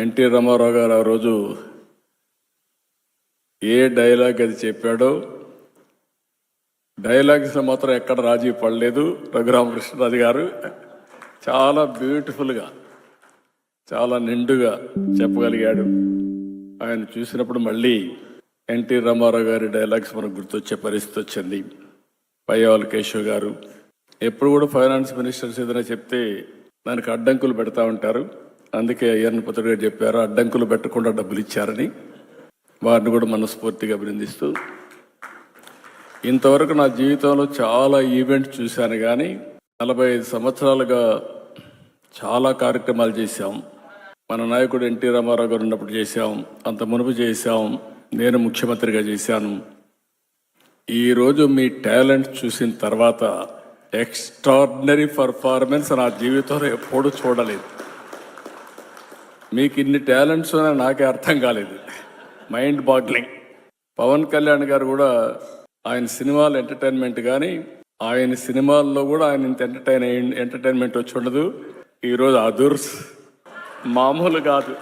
NT Ramarao గారు ఆ రోజు ఏ డైలాగ్ అది చెప్పాడో డైలాగ్స్లో మాత్రం ఎక్కడ రాజీ పడలేదు. రఘురామకృష్ణరాజు గారు చాలా బ్యూటిఫుల్గా చాలా నిండుగా చెప్పగలిగాడు. ఆయన చూసినప్పుడు మళ్ళీ ఎన్టీ రామారావు గారి డైలాగ్స్ మనకు గుర్తొచ్చే పరిస్థితి వచ్చింది. పయ్యావుల కేశవ్ గారు ఎప్పుడు కూడా ఫైనాన్స్ మినిస్టర్స్ ఏదైనా చెప్తే దానికి అడ్డంకులు పెడతా ఉంటారు. అందుకే అయ్యన్న పుత్రుడు గారు చెప్పారు, అడ్డంకులు పెట్టకుండా డబ్బులు ఇచ్చారని. వారిని కూడా మనస్ఫూర్తిగా అభినందిస్తూ, ఇంతవరకు నా జీవితంలో చాలా ఈవెంట్స్ చూశాను, కానీ 45 సంవత్సరాలుగా చాలా కార్యక్రమాలు చేశాం. మన నాయకుడు ఎన్టీ రామారావు గారు ఉన్నప్పుడు చేశాం, అంత మునుపు చేశాం, నేను ముఖ్యమంత్రిగా చేశాను. ఈరోజు మీ టాలెంట్ చూసిన తర్వాత ఎక్స్ట్రాడినరీ పర్ఫార్మెన్స్ నా జీవితంలో ఎప్పుడూ చూడలేదు. మీకు ఇన్ని టాలెంట్స్ నాకే అర్థం కాలేదు. Mind boggling. పవన్ కళ్యాణ్ గారు కూడా ఆయన సినిమాలు ఎంటర్టైన్మెంట్, కానీ ఆయన సినిమాల్లో కూడా ఆయన ఇంత ఎంటర్టైన్మెంట్ వచ్చి ఉండదు. ఈరోజు అదుర్స్ మామూలు కాదు.